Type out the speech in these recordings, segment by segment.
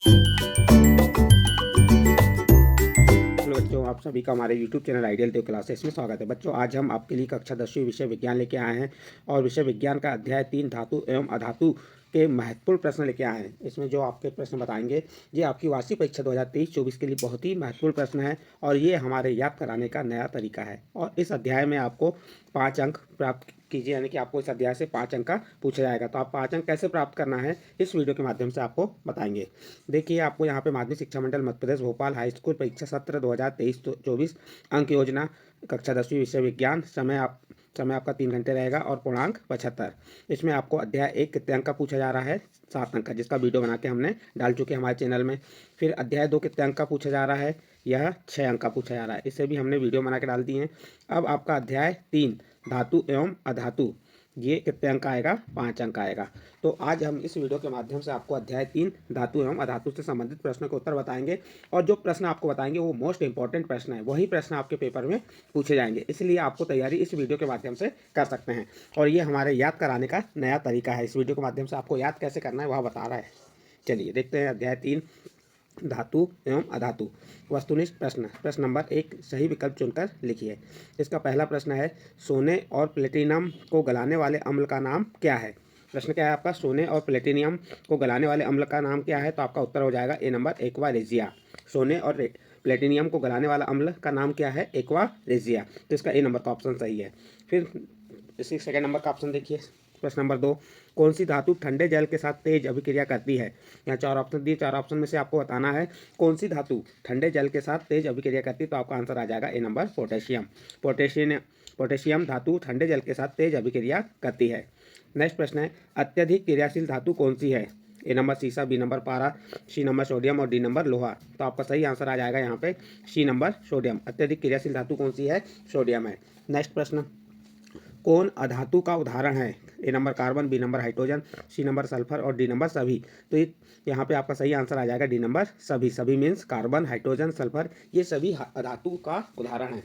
Hello बच्चों, आप सभी का हमारे YouTube चैनल आइडियल देव क्लासेस में स्वागत है। बच्चों, आज हम आपके लिए कक्षा 10वीं विषय विज्ञान लेके आए हैं और विषय विज्ञान का अध्याय 3 धातु एवं अधातु के महत्वपूर्ण प्रश्न लेके आए हैं। इसमें जो आपके प्रश्न बताएंगे ये आपकी वार्षिक परीक्षा 2023-24 के लिए बहुत ही महत्वपूर्ण प्रश्न है और ये हमारे याद कराने का नया तरीका है। और इस अध्याय में आपको 5 अंक प्राप्त कीजिए, यानी कि आपको इस अध्याय से 5 अंक का पूछा जाएगा। तो आप 5 अंक कैसे प्राप्त करना है इस वीडियो के माध्यम से आपको बताएंगे। देखिए, आपको यहाँ पे माध्यमिक शिक्षा मंडल मध्य प्रदेश भोपाल हाई स्कूल परीक्षा सत्र 2023-24 अंक योजना कक्षा 10वीं विषय विज्ञान। समय आपका 3 घंटे रहेगा और पूर्णांक 75। इसमें आपको अध्याय 1 कितने अंक का पूछा जा रहा है? 7 अंक का, जिसका वीडियो बना के हमने डाल चुके हैं हमारे चैनल में। फिर अध्याय 2 कितने अंक का पूछा जा रहा है? यह 6 अंक का पूछा जा रहा है, इसे भी हमने वीडियो बना के डाल दिए हैं। अब आपका अध्याय 3 धातु एवं अधातु, ये कितने अंक आएगा? 5 अंक आएगा। तो आज हम इस वीडियो के माध्यम से आपको अध्याय 3 धातु एवं अधातु से संबंधित प्रश्नों के उत्तर बताएंगे और जो प्रश्न आपको बताएंगे वो मोस्ट इंपॉर्टेंट प्रश्न है, वही प्रश्न आपके पेपर में पूछे जाएंगे। इसलिए आपको तैयारी इस वीडियो के माध्यम से कर सकते हैं और ये हमारे याद कराने का नया तरीका है। इस वीडियो के माध्यम से आपको याद कैसे करना है वह बता रहा है। चलिए देखते हैं अध्याय 3 धातु एवं अधातु। वस्तुनिष्ठ प्रश्न। प्रश्न नंबर 1, सही विकल्प चुनकर लिखिए। इसका पहला प्रश्न है, सोने और प्लेटिनम को गलाने वाले अम्ल का नाम क्या है? प्रश्न क्या है आपका? सोने और प्लेटिनियम को गलाने वाले अम्ल का नाम क्या है? तो आपका उत्तर हो जाएगा ए नंबर, एक्वा रेजिया। सोने और प्लेटिनियम को गलाने वाला अम्ल का नाम क्या है? Aqua regia. तो इसका ए नंबर का ऑप्शन सही है। फिर इसी सेकंड नंबर का ऑप्शन देखिए। प्रश्न नंबर 2, कौन सी धातु ठंडे जल के साथ तेज अभिक्रिया करती है? यहाँ 4 ऑप्शन दिए, 4 ऑप्शन में से आपको बताना है कौन सी धातु ठंडे जल के साथ तेज अभिक्रिया करती है। तो आपका आंसर आ जाएगा ए नंबर, पोटेशियम। पोटेशियम धातु ठंडे जल के साथ तेज अभिक्रिया करती है। नेक्स्ट प्रश्न है, अत्यधिक क्रियाशील धातु कौन सी है? ए नंबर सीसा, बी नंबर पारा, सी नंबर सोडियम और डी नंबर लोहा। तो आपका सही आंसर आ जाएगा यहाँ पे सी नंबर, सोडियम। अत्यधिक क्रियाशील धातु कौन सी है? सोडियम है। नेक्स्ट प्रश्न, कौन अधातु का उदाहरण है? A number carbon, B number hydrogen, C number sulphur और डी नंबर सभी। तो यहाँ पे आपका सही आंसर आ जाएगा डी नंबर सभी। सभी मीन्स कार्बन, हाइड्रोजन, सल्फर, ये सभी अधातु का उदाहरण है।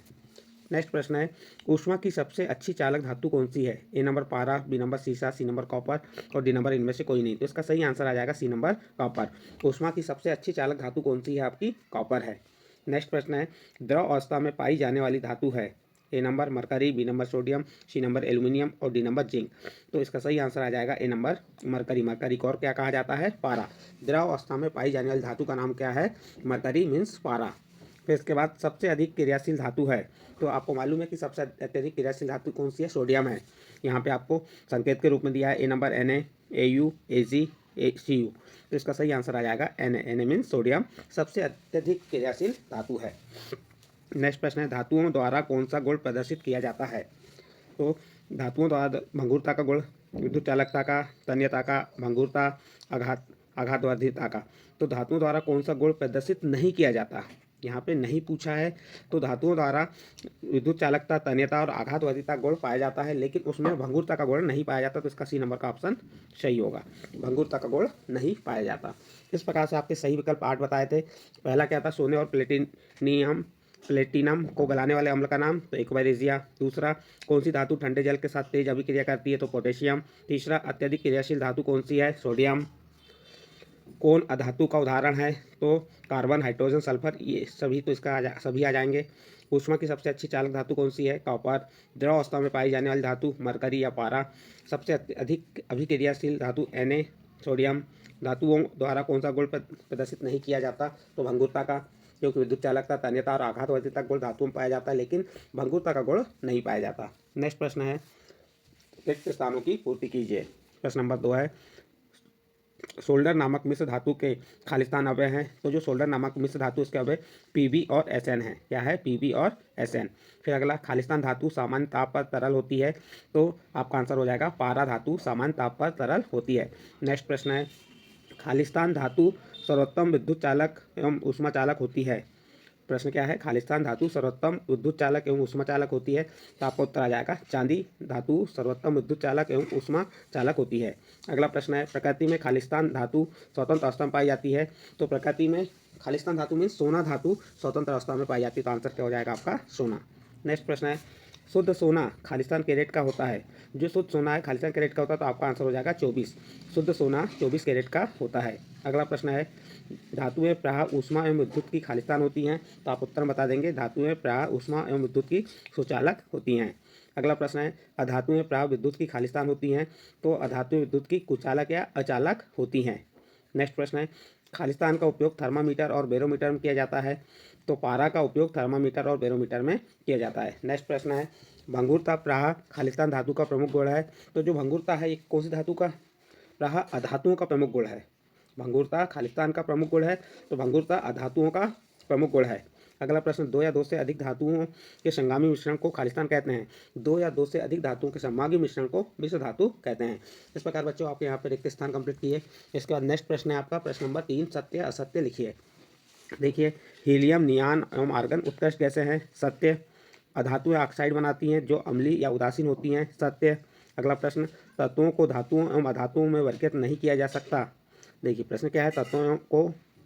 नेक्स्ट प्रश्न है, ऊष्मा की सबसे अच्छी चालक धातु कौन सी है? ए नंबर पारा, बी नंबर सीसा, सी नंबर कॉपर और डी नंबर इनमें से कोई नहीं। तो इसका सही आंसर आ जाएगा सी नंबर, कॉपर। ऊष्मा की सबसे अच्छी चालक धातु कौन सी है? आपकी कॉपर है। नेक्स्ट प्रश्न है, द्रव अवस्था में पाई जाने वाली धातु है? A number mercury, B number sodium, C number aluminium और डी नंबर जिंक। तो इसका सही आंसर आ जाएगा ए नंबर मरकरी। मरकरी को और क्या कहा जाता है? पारा। द्रव अवस्था में पाई जाने वाली धातु का नाम क्या है? मरकरी मीन्स पारा। फिर इसके बाद सबसे अधिक क्रियाशील धातु है, तो आपको मालूम है कि सबसे अत्यधिक क्रियाशील धातु कौन सी है? सोडियम है। यहाँ पे आपको संकेत के रूप में दिया है A number Na, Au, Ag, Cu। तो इसका सही आंसर आ जाएगा Na मीन्स सोडियम सबसे अत्यधिक क्रियाशील धातु है। नेक्स्ट प्रश्न है, धातुओं द्वारा कौन सा गुण प्रदर्शित किया जाता है? तो धातुओं द्वारा भंगुरता का गुण, विद्युत चालकता का, तन्यता का, भंगुरता, आघातवर्धिता का। तो धातुओं द्वारा कौन सा गुण प्रदर्शित नहीं किया जाता? यहाँ पे नहीं पूछा है। तो धातुओं द्वारा विद्युत चालकता, तन्यता और आघातवर्धिता गुण पाया जाता है, लेकिन उसमें भंगुरता का गुण नहीं पाया जाता। तो इसका सी नंबर का ऑप्शन सही होगा, भंगुरता का गुण नहीं पाया जाता। इस प्रकार से आपके सही विकल्प 8 बताए थे। पहला क्या था? सोने और प्लेटिनम को गलाने वाले अम्ल का नाम, तो एक्वा। दूसरा, कौन सी धातु ठंडे जल के साथ तेज अभिक्रिया करती है? तो पोटेशियम। तीसरा, अत्यधिक क्रियाशील धातु कौन सी है? सोडियम। कौन अधातु का उदाहरण है? तो कार्बन, हाइड्रोजन, सल्फर, ये सभी। तो इसका सभी आ जाएंगे। ऊष्मा की सबसे अच्छी चालक धातु कौन सी है? कॉपर। द्रव अवस्था में पाई जाने वाली धातु मरकरी या पारा। सबसे अधिक अभिक्रियाशील धातु Na, सोडियम। धातुओं द्वारा कौन सा गुण प्रदर्शित नहीं किया जाता? तो भंगुरता का, क्योंकि विद्युत चालकता, तन्यता और आघातवर्धिता गुण धातुओं में पाया जाता है, लेकिन भंगुरता का गुण नहीं पाया जाता। नेक्स्ट प्रश्न है, रिक्त स्थानों की पूर्ति कीजिए। प्रश्न नंबर 2 है, सोल्डर नामक मिश्र धातु के खालिस्तान अवयव हैं। तो जो सोल्डर नामक मिश्र धातु इसके अवयव Pb और Sn है। क्या है? Pb और Sn। फिर अगला, खालिस्तान धातु सामान्य ताप पर तरल होती है। तो आपका आंसर हो जाएगा पारा धातु सामान्य ताप पर तरल होती है। नेक्स्ट प्रश्न है, खालिस्तान धातु सर्वोत्तम विद्युत चालक एवं ऊष्मा चालक होती है। प्रश्न क्या है? खालिस्तान धातु सर्वोत्तम विद्युत चालक एवं ऊष्मा चालक होती है। तो आपका उत्तर आ जाएगा चांदी धातु सर्वोत्तम विद्युत चालक एवं ऊष्मा चालक होती है। अगला प्रश्न है, प्रकृति में खालिस्तान धातु स्वतंत्र अवस्था में पाई जाती है। तो प्रकृति में खालिस्तान धातु मीन्स सोना धातु स्वतंत्र अवस्था में पाई जाती है। तो आंसर क्या हो जाएगा आपका? सोना। नेक्स्ट प्रश्न है, शुद्ध सोना खालिस्तान कैरेट का होता है। जो शुद्ध सोना है खालिस्तान कैरेट का होता है। तो आपका आंसर हो जाएगा 24। शुद्ध सोना 24 कैरेट का होता है। अगला प्रश्न है धातुएं प्रायः ऊष्मा एवं विद्युत की खालिस्तान होती हैं, तो आप उत्तर बता देंगे धातुएं प्रायः ऊष्मा एवं विद्युत की सुचालक होती हैं। अगला प्रश्न है अधातुएं प्रायः विद्युत की खालिस्तान होती हैं, तो अधातुएं विद्युत की कुचालक या अचालक होती हैं। नेक्स्ट प्रश्न है खालिस्तान का उपयोग थर्मामीटर और बैरोमीटर में किया जाता है, तो पारा का उपयोग थर्मामीटर और बैरोमीटर में किया जाता है। नेक्स्ट प्रश्न है भंगुरता प्रायः खालिस्तान धातु का प्रमुख गुण है, तो जो भंगुरता है ये कौन सी धातु का प्रायः अधातुओं का प्रमुख गुण है। भंगुरता खालिस्तान का प्रमुख गुण है, तो भंगुरता अधातुओं का प्रमुख गुण है। अगला प्रश्न दो या दो से अधिक धातुओं के संगामी मिश्रण को खालिस्तान कहते हैं, दो या दो से अधिक धातुओं के संगामी मिश्रण को मिश्र धातु कहते हैं। इस प्रकार बच्चों आपके यहाँ पर रिक्त स्थान कंप्लीट किए। इसके बाद नेक्स्ट प्रश्न है आपका प्रश्न नंबर 3 सत्य असत्य लिखिए। देखिए हीलियम नियान एवं आर्गन उत्कृष्ट गैसें हैं, सत्य। अधातुएं ऑक्साइड बनाती हैं जो अम्लीय या उदासीन होती हैं, सत्य। अगला प्रश्न तत्वों को धातुओं एवं अधातुओं में वर्गीकृत नहीं किया जा सकता। देखिए प्रश्न क्या है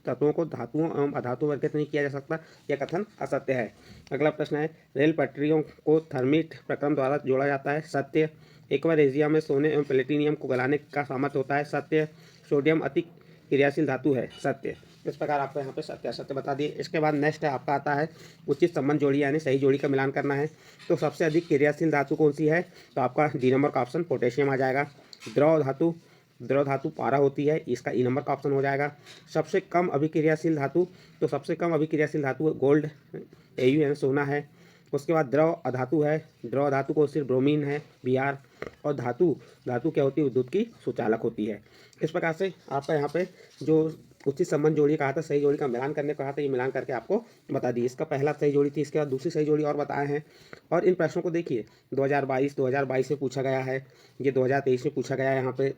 तत्वों को धातुओं एवं अधातुओं में वर्गीकृत नहीं किया जा सकता, यह कथन असत्य है। अगला प्रश्न है रेल पटरियों को थर्मिट प्रक्रम द्वारा जोड़ा जाता है, सत्य। एक्वारेजिया में सोने एवं प्लेटिनियम को गलाने का सामर्थ्य होता है, सत्य। सोडियम अति क्रियाशील धातु है, सत्य। इस प्रकार आपको यहाँ पे सत्य असत्य बता दिए। इसके बाद नेक्स्ट है आपका आता है उचित संबंध जोड़ी यानी सही जोड़ी का मिलान करना है। तो सबसे अधिक क्रियाशील धातु कौन सी है, तो आपका डी नंबर का ऑप्शन पोटेशियम आ जाएगा। द्रव धातु पारा होती है, इसका ई नंबर का ऑप्शन हो जाएगा। सबसे कम अभिक्रियाशील धातु, तो सबसे कम अभिक्रियाशील धातु गोल्ड एयू यानी सोना है। उसके बाद द्रव अधातु है, द्रव धातु को सिर्फ ब्रोमीन है Br। और धातु क्या होती है विद्युत की सुचालक होती है। इस प्रकार से आपका यहाँ पे जो उचित संबंध जोड़ी कहा था सही जोड़ी का मिलान करने को कहा था, ये मिलान करके आपको बता दी। इसका पहला सही जोड़ी थी, इसके बाद दूसरी सही जोड़ी और बताए हैं। और इन प्रश्नों को देखिए 2022 में पूछा गया है, ये 2023 में पूछा गया है।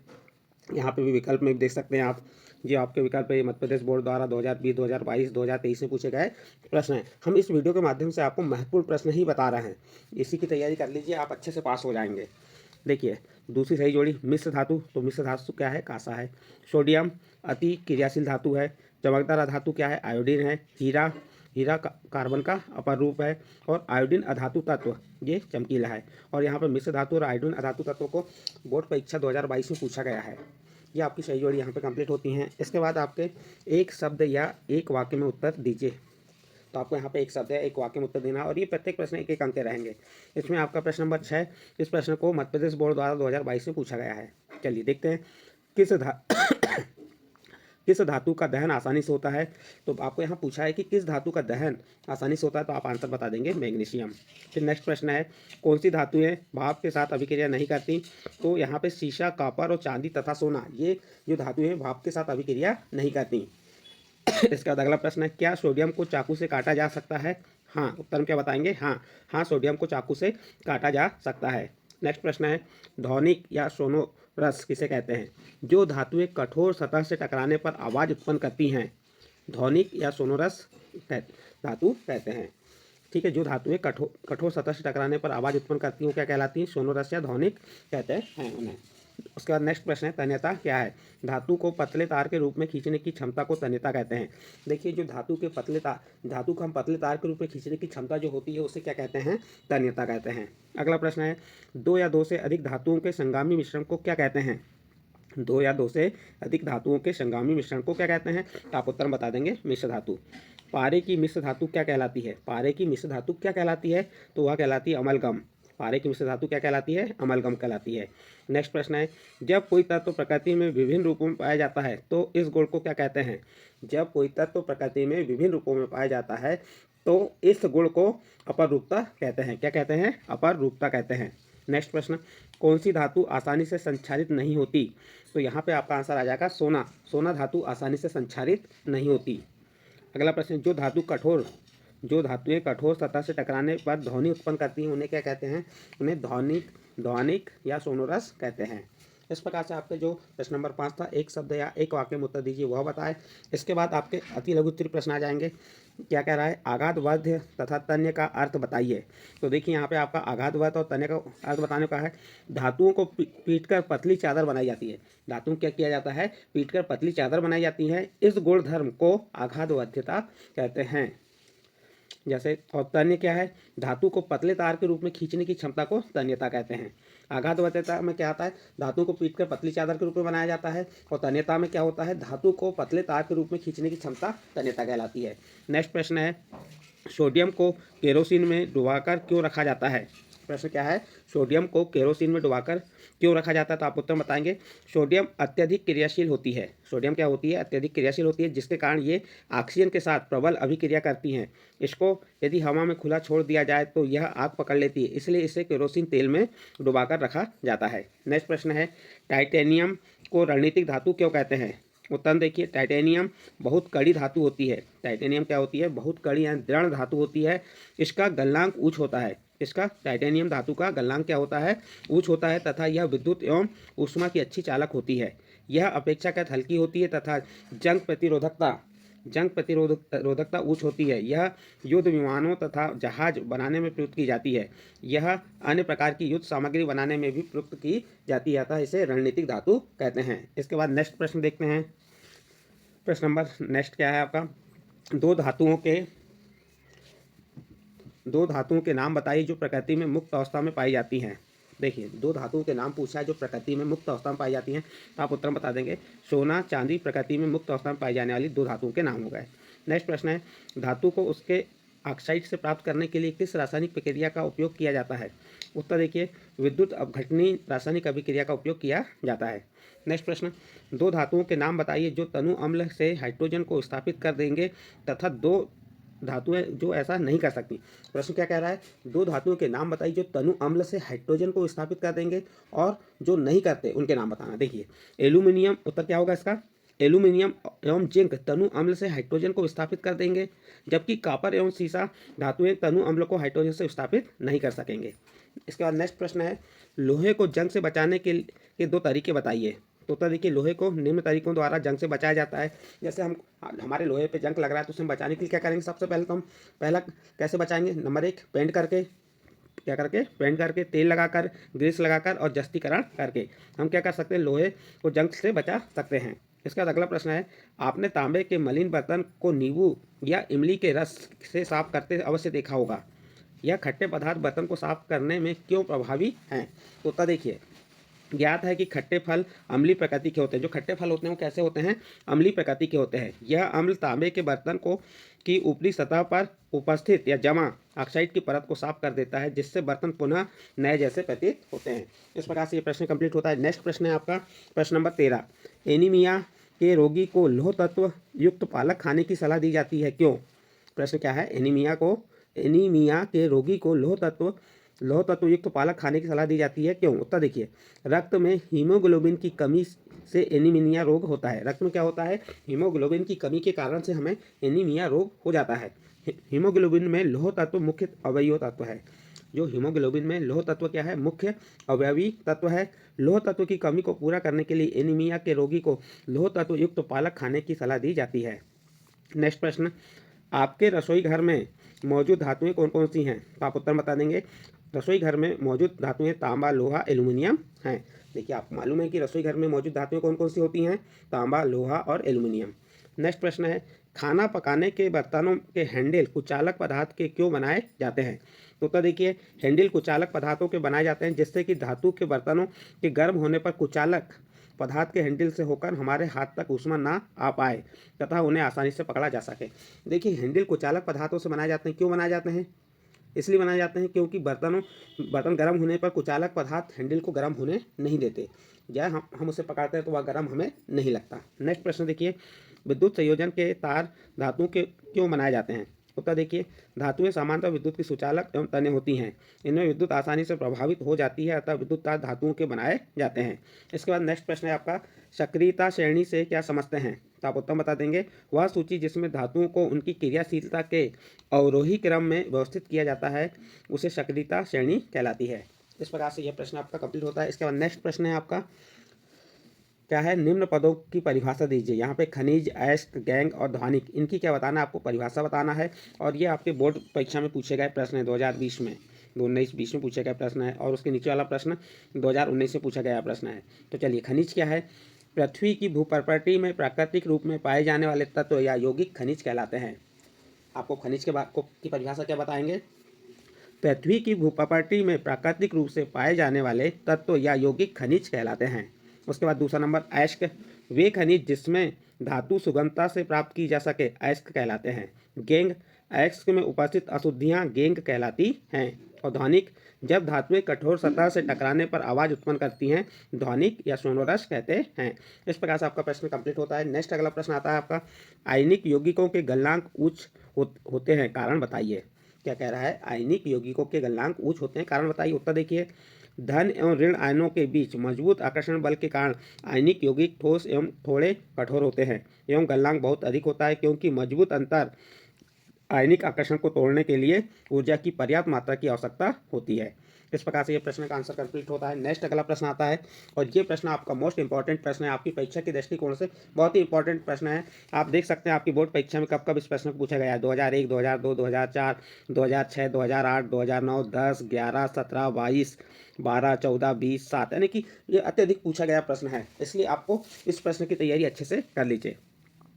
यहाँ पे भी विकल्प में देख सकते हैं आप, ये आपके विकल्प है मध्य प्रदेश बोर्ड द्वारा 2020, 2022, 2023 में पूछे गए प्रश्न हैं। हम इस वीडियो के माध्यम से आपको महत्वपूर्ण प्रश्न ही बता रहे हैं, इसी की तैयारी कर लीजिए, आप अच्छे से पास हो जाएंगे। देखिए दूसरी सही जोड़ी मिश्र धातु, तो मिश्र धातु क्या है, कांसा है। सोडियम अति क्रियाशील धातु है। चमकदार अधातु क्या है, आयोडीन है। हीरा कार्बन का अपर रूप है। और आयोडीन अधातु तत्व ये चमकीला है। और यहाँ पर मिश्र धातु और आयोडीन अधातु तत्वों को बोर्ड परीक्षा 2022 में पूछा गया है। ये आपकी सही जोड़ी यहाँ पे कंप्लीट होती हैं। इसके बाद आपके एक शब्द या एक वाक्य में उत्तर दीजिए, तो आपको यहाँ पे एक शब्द या एक वाक्य में उत्तर देना है और ये प्रत्येक प्रश्न एक एक अंक के रहेंगे। इसमें आपका प्रश्न नंबर 6, इस प्रश्न को मध्य प्रदेश बोर्ड द्वारा 2022 में पूछा गया है। चलिए देखते हैं किस धातु का दहन आसानी से होता है। तो आपको यहाँ पूछा है कि किस धातु का दहन आसानी से होता है, तो आप आंसर बता देंगे मैग्नीशियम। फिर नेक्स्ट प्रश्न है कौन सी धातुएं भाप के साथ अभिक्रिया नहीं करती, तो यहाँ पे शीशा, कॉपर और चांदी तथा सोना ये जो धातुएं भाप के साथ अभिक्रिया नहीं करती। इसके बाद अगला प्रश्न है क्या सोडियम को चाकू से काटा जा सकता है। हाँ, उत्तर में क्या बताएंगे, हाँ सोडियम को चाकू से काटा जा सकता है। नेक्स्ट प्रश्न है ध्वनिक या सोनोरस किसे कहते हैं, जो धातुएं कठोर सतह से टकराने पर आवाज़ उत्पन्न करती हैं, ध्वनिक या सोनोरस धातु कहते हैं। ठीक है, जो धातुएं कठोर सतह से टकराने पर आवाज़ उत्पन्न करती हैं क्या कहलाती हैं, सोनोरस या ध्वनिक कहते हैं उन्हें। उसके बाद नेक्स्ट प्रश्न है तन्यता क्या है, धातु को पतले तार के रूप में खींचने की क्षमता को तन्यता कहते हैं। देखिए जो धातु को हम पतले तार के रूप में खींचने की क्षमता जो होती है उसे क्या कहते हैं, तन्यता कहते हैं। अगला प्रश्न है दो या दो से अधिक धातुओं के संगामी मिश्रण को क्या कहते हैं, दो या दो से अधिक धातुओं के संगामी मिश्रण को क्या कहते हैं, तो आप उत्तर बता देंगे मिश्र धातु। पारे की मिश्र धातु क्या कहलाती है, पारे की मिश्र धातु क्या कहलाती है, तो वह कहलाती है अमलगम। पारे की मिश्र धातु क्या कहलाती है, अमलगम कहलाती है। नेक्स्ट प्रश्न है जब कोई तत्व प्रकृति में विभिन्न रूपों में पाया जाता है तो इस गुण को क्या कहते हैं, जब कोई तत्व प्रकृति में विभिन्न रूपों में पाया जाता है तो इस गुण को अपर रूपता कहते हैं। क्या कहते हैं, अपर रूपता कहते हैं। नेक्स्ट प्रश्न कौन सी धातु आसानी से संक्षारित नहीं होती, तो यहाँ पे आपका आंसर आ जाएगा सोना। सोना धातु आसानी से संक्षारित नहीं होती। अगला प्रश्न जो धातुएं कठोर सतह से टकराने पर ध्वनि उत्पन्न करती हैं उन्हें क्या कहते हैं, उन्हें ध्वनिक या सोनोरस कहते हैं। इस प्रकार से आपके जो प्रश्न नंबर 5 था एक शब्द या एक वाक्य में उत्तर दीजिए वह बताए। इसके बाद आपके अति लघु उत्तरीय प्रश्न आ जाएंगे। क्या कह रहा है आघातवर्ध तथा तन्य का अर्थ बताइए। तो देखिए यहाँ पे आपका आघातवर्ध और तन्य का अर्थ बताने का है धातुओं को पीटकर पतली चादर बनाई जाती है। धातुओं क्या किया जाता है, पीटकर पतली चादर बनाई जाती है। इस गुणधर्म को आघातवर्ध्यता कहते हैं। जैसे, और तन्य क्या है, धातु को पतले तार के रूप में खींचने की क्षमता को तन्यता कहते हैं। आघातवत्यता में क्या आता है, धातु को पीट कर पतली चादर के रूप में बनाया जाता है। और तन्यता में क्या होता है, धातु को पतले तार के रूप में खींचने की क्षमता तन्यता कहलाती है। नेक्स्ट प्रश्न है, सोडियम को केरोसिन में डुबाकर क्यों रखा जाता है। प्रश्न क्या है, सोडियम को केरोसिन में डुबाकर क्यों रखा जाता है, तो आप उत्तर बताएंगे। सोडियम अत्यधिक क्रियाशील होती है। सोडियम क्या होती है, अत्यधिक क्रियाशील होती है, जिसके कारण ये ऑक्सीजन के साथ प्रबल अभिक्रिया करती हैं। इसको यदि हवा में खुला छोड़ दिया जाए तो यह आग पकड़ लेती है, इसलिए इसे केरोसिन तेल में डुबाकर रखा जाता है। नेक्स्ट प्रश्न है, टाइटेनियम को रणनीतिक धातु क्यों कहते हैं। उत्तर देखिए, टाइटेनियम बहुत कड़ी धातु होती है। टाइटेनियम क्या होती है, बहुत कड़ी यानी दृढ़ धातु होती है। इसका गलनांक उच्च होता है। इसका टाइटेनियम धातु का गलनांक क्या होता है, उच्च होता है, तथा यह विद्युत एवं ऊष्मा की अच्छी चालक होती है। यह अपेक्षाकृत हल्की होती है तथा जंग प्रतिरोधकता उच्च होती है। यह युद्ध विमानों तथा जहाज बनाने में प्रयुक्त की जाती है। यह अन्य प्रकार की युद्ध सामग्री बनाने में भी प्रयुक्त की जाती है, अतः इसे रणनीतिक धातु कहते हैं। इसके बाद नेक्स्ट प्रश्न देखते हैं। प्रश्न नंबर नेक्स्ट क्या है आपका, दो धातुओं के नाम बताइए जो प्रकृति में मुक्त अवस्था में पाई जाती हैं। देखिए, दो धातुओं के नाम पूछा है जो प्रकृति में मुक्त अवस्था में पाई जाती हैं, तो आप उत्तर बता देंगे। सोना चांदी प्रकृति में मुक्त अवस्था में पाई जाने वाली दो धातुओं के नाम हो गए। नेक्स्ट प्रश्न है, धातु को उसके ऑक्साइड से प्राप्त करने के लिए किस रासायनिक प्रक्रिया का उपयोग किया जाता है। उत्तर देखिए, विद्युत अपघटनी रासायनिक अभिक्रिया का उपयोग किया जाता है। नेक्स्ट प्रश्न, दो धातुओं के नाम बताइए जो तनु अम्ल से हाइड्रोजन को स्थापित कर देंगे तथा दो धातुएं जो ऐसा नहीं कर सकती। प्रश्न क्या कह रहा है, दो धातुओं के नाम बताइए जो तनु अम्ल से हाइड्रोजन को स्थापित कर देंगे और जो नहीं करते उनके नाम बताना। देखिए, एल्यूमिनियम, उत्तर क्या होगा इसका, एल्यूमिनियम एवं जिंक तनु अम्ल से हाइड्रोजन को विस्थापित कर देंगे, जबकि कॉपर एवं सीसा धातुएं तनु अम्ल को हाइड्रोजन से विस्थापित नहीं कर सकेंगे। इसके बाद नेक्स्ट प्रश्न है, लोहे को जंग से बचाने के दो तरीके बताइए। तो उत्तर देखिए, लोहे को निम्न तरीकों द्वारा जंग से बचाया जाता है। जैसे हमारे लोहे पे जंग लग रहा है तो उसे बचाने के लिए क्या करेंगे, सबसे पहले तो हम पहला कैसे बचाएंगे, नंबर 1 पेंट करके तेल लगाकर ग्रीस लगाकर और जस्तीकरण करके हम क्या कर सकते हैं, लोहे को जंग से बचा सकते हैं। इसका अगला प्रश्न है, आपने तांबे के मलिन बर्तन को नींबू या इमली के रस से साफ करते अवश्य देखा होगा। यह खट्टे पदार्थ बर्तन को साफ करने में क्यों प्रभावी हैं। तो उत्तर देखिए, ज्ञात है कि खट्टे फल अम्लीय प्रकृति के होते हैं। जो खट्टे फल होते हैं वो कैसे होते हैं, अम्लीय प्रकृति के होते हैं। यह अम्ल तांबे के बर्तन को की ऊपरी सतह पर उपस्थित या जमा ऑक्साइड की परत को साफ कर देता है, जिससे बर्तन पुनः नए जैसे प्रतीत होते हैं। इस प्रकार से ये प्रश्न कंप्लीट होता है। नेक्स्ट प्रश्न है आपका प्रश्न नंबर 13, एनीमिया के रोगी को लौह तत्व युक्त पालक खाने की सलाह दी जाती है, क्यों। प्रश्न क्या है, एनीमिया के रोगी को लौह तत्व युक्त पालक खाने की सलाह दी जाती है, क्यों। उत्तर देखिए, रक्त में हीमोग्लोबिन की कमी से एनीमिया रोग होता है। रक्त में क्या होता है, हीमोग्लोबिन की कमी के कारण से हमें एनीमिया रोग हो जाता है। हीमोग्लोबिन में लौह तत्व मुख्य अवयवी तत्व है। जो हीमोग्लोबिन में लौह तत्व क्या है, मुख्य अवयवी तत्व है। लौह तत्व की कमी को पूरा करने के लिए एनीमिया के रोगी को लौह तत्व युक्त पालक खाने की सलाह दी जाती है। नेक्स्ट प्रश्न, आपके रसोई घर में मौजूद धातुएं कौन कौन सी हैं, तो आप उत्तर बता देंगे। रसोई घर में मौजूद धातुएं तांबा, लोहा, एल्यूमिनियम हैं। देखिए, आपको मालूम है कि रसोई घर में मौजूद धातुएं कौन कौन सी होती हैं, तांबा, लोहा और एल्यूमिनियम। नेक्स्ट प्रश्न है, खाना पकाने के बर्तनों के हैंडल कुचालक पदार्थ के क्यों बनाए जाते हैं। तो उत्तर देखिए, हैंडल कुचालक पदार्थों के बनाए जाते हैं जिससे कि धातु के बर्तनों के गर्म होने पर कुचालक पदार्थ के हैंडल से होकर हमारे हाथ तक ऊष्मा ना आ पाए तथा उन्हें आसानी से पकड़ा जा सके। देखिए, हैंडल कुचालक पदार्थों से बनाए जाते हैं, क्यों बनाए जाते हैं, इसलिए बनाए जाते हैं क्योंकि बर्तन गर्म होने पर कुचालक पदार्थ हैंडल को गर्म होने नहीं देते। या हम उसे पकड़ते हैं तो वह गर्म हमें नहीं लगता। नेक्स्ट प्रश्न देखिए, विद्युत संयोजन के तार धातु के क्यों बनाए जाते हैं। उत्तर देखिए, धातुएं सामान्यतः विद्युत की सुचालक एवं तन्य होती हैं। इनमें विद्युत आसानी से प्रभावित हो जाती है, अतः विद्युत तार धातुओं के बनाए जाते हैं। इसके बाद नेक्स्ट प्रश्न है आपका, सक्रियता श्रेणी से क्या समझते हैं, तो आप उत्तर बता देंगे। वह सूची जिसमें धातुओं को उनकी क्रियाशीलता के अवरोही क्रम में व्यवस्थित किया जाता है उसे सक्रियता श्रेणी कहलाती है। इस प्रकार से यह प्रश्न आपका कंप्लीट होता है। इसके बाद नेक्स्ट प्रश्न है आपका, क्या है, निम्न पदों की परिभाषा दीजिए। यहाँ पे खनिज, अयस्क, गैंग और ध्वनिक, इनकी क्या बताना है, आपको परिभाषा बताना है। और ये आपके बोर्ड परीक्षा में पूछे गए प्रश्न है 2020 में, 2019-20 में पूछे गए प्रश्न है। और उसके नीचे वाला प्रश्न 2019 में पूछा गया प्रश्न है। तो चलिए, खनिज क्या है, पृथ्वी की भूप्रकृति में प्राकृतिक रूप में पाए जाने वाले तत्व या यौगिक खनिज कहलाते हैं। आपको खनिज के की परिभाषा क्या बताएंगे? पृथ्वी की भूप्रकृति में प्राकृतिक रूप से पाए जाने वाले तत्व या यौगिक खनिज कहलाते हैं। उसके बाद दूसरा नंबर अयस्क, वे खनिज जिसमें धातु सुगमता से प्राप्त की जा सके अयस्क कहलाते हैं। गेंग, अयस्क में उपस्थित अशुद्धियाँ गेंग कहलाती हैं। और ध्वनिक, जब धातुएं कठोर सतह से टकराने पर आवाज़ उत्पन्न करती हैं ध्वनिक या सोनोरस कहते हैं। इस प्रकार से आपका प्रश्न कंप्लीट होता है। नेक्स्ट अगला प्रश्न आता है आपका, आयनिक यौगिकों के गलनांक उच्च होते हैं, कारण बताइए। क्या कह रहा है? आयनिक यौगिकों के गलनांक उच्च होते हैं, कारण बताइए। उत्तर देखिए, धन एवं ऋण आयनों के बीच मजबूत आकर्षण बल के कारण आयनिक यौगिक ठोस एवं थोड़े कठोर होते हैं एवं गलनांक बहुत अधिक होता है, क्योंकि मजबूत अंतर आयनिक आकर्षण को तोड़ने के लिए ऊर्जा की पर्याप्त मात्रा की आवश्यकता होती है। इस प्रकार से ये प्रश्न का आंसर कंप्लीट होता है। नेक्स्ट अगला प्रश्न आता है और ये प्रश्न आपका मोस्ट इंपॉर्टेंट प्रश्न है, आपकी परीक्षा के दृष्टिकोण से बहुत ही इंपॉर्टेंट प्रश्न है। आप देख सकते हैं आपकी बोर्ड परीक्षा में कब कब इस प्रश्न को पूछा गया है। 2001, 2002, 2004, 2006, 2008, 2009, 10, 11, 17, 22, 12, 14, 20, 7, यानी कि ये अत्यधिक पूछा गया प्रश्न है, इसलिए आपको इस प्रश्न की तैयारी अच्छे से कर लीजिए।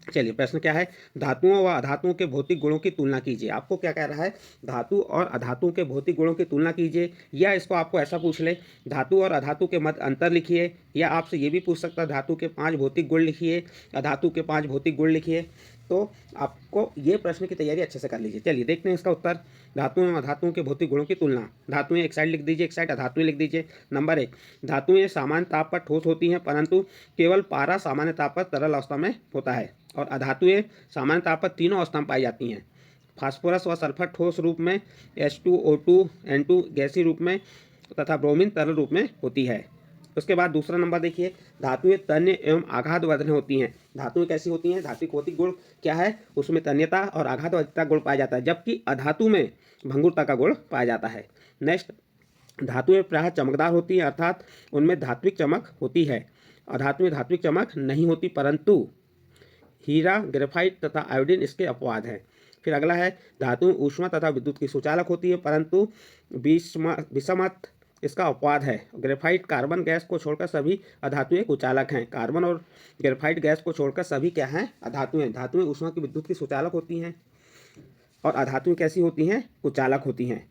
चलिए, प्रश्न क्या है? धातुओं व अधातुओं के भौतिक गुणों की तुलना कीजिए। आपको क्या कह रहा है? धातु और अधातुओं के भौतिक गुणों की तुलना कीजिए, या इसको आपको ऐसा पूछ ले, धातु और अधातु के मध्य अंतर लिखिए, या आपसे ये भी पूछ सकता है धातु के 5 भौतिक गुण लिखिए, अधातु के 5 भौतिक गुण लिखिए। तो आपको ये प्रश्न की तैयारी अच्छे से कर लीजिए। चलिए देखते हैं इसका उत्तर। धातुओं और अधातुओं के भौतिक गुणों की तुलना। धातुएं एक साइड लिख दीजिए, एक साइड अधातुएं लिख दीजिए। नंबर 1, धातुएं सामान्य ताप पर ठोस होती हैं, परंतु केवल पारा सामान्य ताप पर तरल अवस्था में होता है। और अधातुएं सामान्य ताप पर तीनों अवस्था में पाई जाती हैं। फास्फोरस व सल्फर ठोस रूप में, H2O2 N2 गैसीय रूप में तथा ब्रोमीन तरल रूप में होती है। उसके बाद दूसरा नंबर देखिए, धातुएं तन्य एवं आघातवर्धन होती हैं। धातुएं कैसी होती हैं? धातु भौतिक गुण क्या है? उसमें तन्यता और आघातवर्धकता गुण पाया जाता है, जबकि अधातु में भंगुरता का गुण पाया जाता है। नेक्स्ट, धातुएं प्रायः चमकदार होती हैं, अर्थात उनमें धात्विक चमक होती है। अधातु में धात्विक चमक नहीं होती, परंतु हीरा, ग्रेफाइट तथा आयोडीन इसके अपवाद हैं। फिर अगला है, धातु ऊष्मा तथा विद्युत की सुचालक होती है, परंतु विषमत इसका अपवाद है। ग्रेफाइट कार्बन गैस को छोड़कर सभी अधातुएं कुचालक हैं। कार्बन और ग्रेफाइट गैस को छोड़कर सभी क्या हैं? अधातुएं। धातुएं ऊष्मा की विद्युत की सुचालक होती हैं और अधातुएं कैसी होती हैं? कुचालक होती हैं।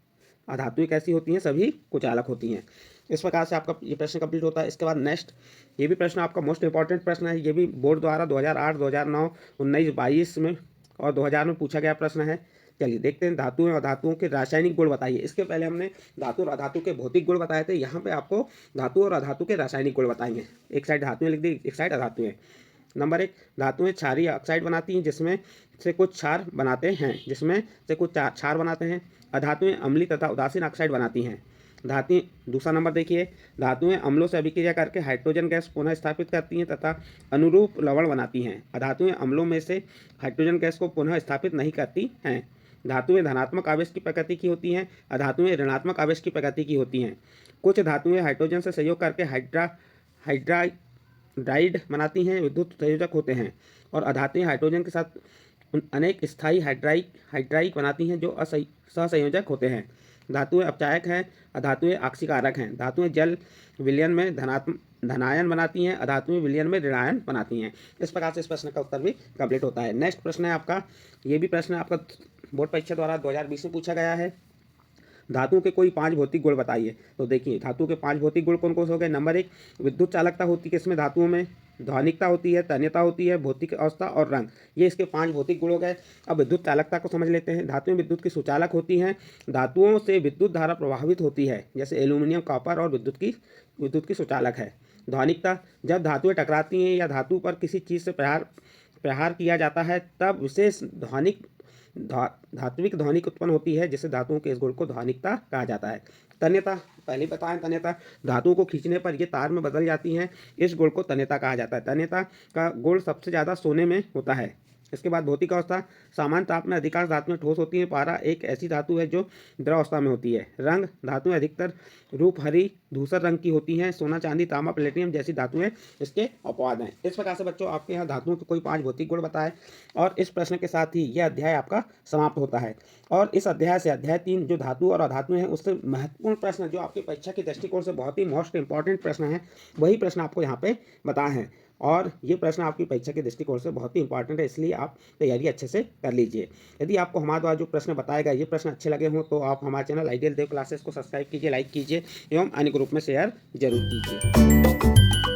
अधातुएं कैसी होती हैं? सभी कुचालक होती हैं। इस प्रकार से आपका ये प्रश्न कंप्लीट होता है। इसके बाद नेक्स्ट, ये भी प्रश्न आपका मोस्ट इंपॉर्टेंट प्रश्न है। ये भी बोर्ड द्वारा 2008, 2009, 19, 22 में और 2000 में पूछा गया प्रश्न है। चलिए देखते हैं, धातुएं और धातुओं के रासायनिक गुण बताइए। इसके पहले हमने धातु और अधातु के भौतिक गुण बताए थे, यहाँ पे आपको धातु और अधातु के रासायनिक गुण बताएंगे। एक साइड धातुएं लिख दी, एक साइड अधातुएं। नंबर 1, धातुएं क्षारीय ऑक्साइड बनाती हैं, जिसमें से कुछ क्षार बनाते हैं। अधातुएं अम्लीय तथा उदासीन ऑक्साइड बनाती हैं। दूसरा नंबर देखिए, धातुएं अम्लों से अभिक्रिया करके हाइड्रोजन गैस पुनः स्थापित करती हैं तथा अनुरूप लवण बनाती हैं। अधातुएं अम्लों में से हाइड्रोजन गैस को पुनः स्थापित नहीं करती हैं। धातुएं धनात्मक आवेश की प्रकृति की होती हैं, अधातुएं ऋणात्मक आवेश की प्रकृति की होती हैं। कुछ धातुएं हाइड्रोजन से सहयोग करके हाइड्राइड बनाती हैं, विद्युत संयोजक होते हैं। और अधातुएं हाइड्रोजन के साथ अनेक स्थायी हाइड्राइड बनाती हैं, जो सहसंयोजक होते हैं। धातुएं अपचायक हैं, अधातुएं आक्सीकारक हैं। धातुएं जल विलयन में धनायन बनाती हैं, अधातुएं विलयन में ऋणायन बनाती हैं। इस प्रकार से इस प्रश्न का उत्तर भी कंप्लीट होता है। नेक्स्ट प्रश्न है आपका, ये भी प्रश्न आपका बोर्ड परीक्षा द्वारा 2020 में पूछा गया है। धातु के कोई 5 भौतिक गुण बताइए। तो देखिए, धातु के 5 भौतिक गुण कौन कौन से हो गए? नंबर 1, विद्युत चालकता होती है किसमें? धातुओं में। ध्वनिकता होती है, तन्यता होती है, भौतिक अवस्था और रंग, ये इसके 5 भौतिक गुण हो गए। अब विद्युत चालकता को समझ लेते हैं। धातुएं विद्युत की सुचालक होती हैं, धातुओं से विद्युत धारा प्रवाहित होती है, जैसे एल्यूमिनियम, कॉपर, और विद्युत की सुचालक है। ध्वनिकता, जब धातुएं टकराती हैं या धातु पर किसी चीज़ से प्रहार किया जाता है, तब विशेष धात्विक ध्वनिक उत्पन्न होती है, जिसे धातुओं के इस गुण को ध्वनिकता कहा जाता है। तन्यता, पहले बताएं, तन्यता धातुओं को खींचने पर ये तार में बदल जाती हैं, इस गुण को तन्यता कहा जाता है। तन्यता का गुण सबसे ज़्यादा सोने में होता है। इसके बाद भौतिक अवस्था, सामान्य ताप में अधिकांश धातुएं ठोस होती हैं। पारा एक ऐसी धातु है जो द्रव अवस्था में होती है। रंग, धातुएं अधिकतर रूप हरी धूसर रंग की होती हैं। सोना, चांदी, तांबा, प्लेटिनम जैसी धातुएं इसके अपवाद हैं। इस प्रकार से बच्चों आपके यहाँ धातुओं के कोई 5 भौतिक गुण बताए, और इस प्रश्न के साथ ही यह अध्याय आपका समाप्त होता है। और इस अध्याय से अध्याय 3 जो धातु और अधातु हैं, उससे महत्वपूर्ण प्रश्न जो आपकी परीक्षा के दृष्टिकोण से बहुत ही मोस्ट इंपॉर्टेंट प्रश्न है, वही प्रश्न आपको यहाँ पे बताए हैं। और ये प्रश्न आपकी परीक्षा के दृष्टिकोण से बहुत ही इंपॉर्टेंट है, इसलिए आप तैयारी अच्छे से कर लीजिए। यदि आपको हमारे द्वारा जो प्रश्न बताए गए ये प्रश्न अच्छे लगे हों तो आप हमारे चैनल आइडियल देव क्लासेस को सब्सक्राइब कीजिए, लाइक कीजिए एवं अन्य ग्रुप में शेयर जरूर कीजिए।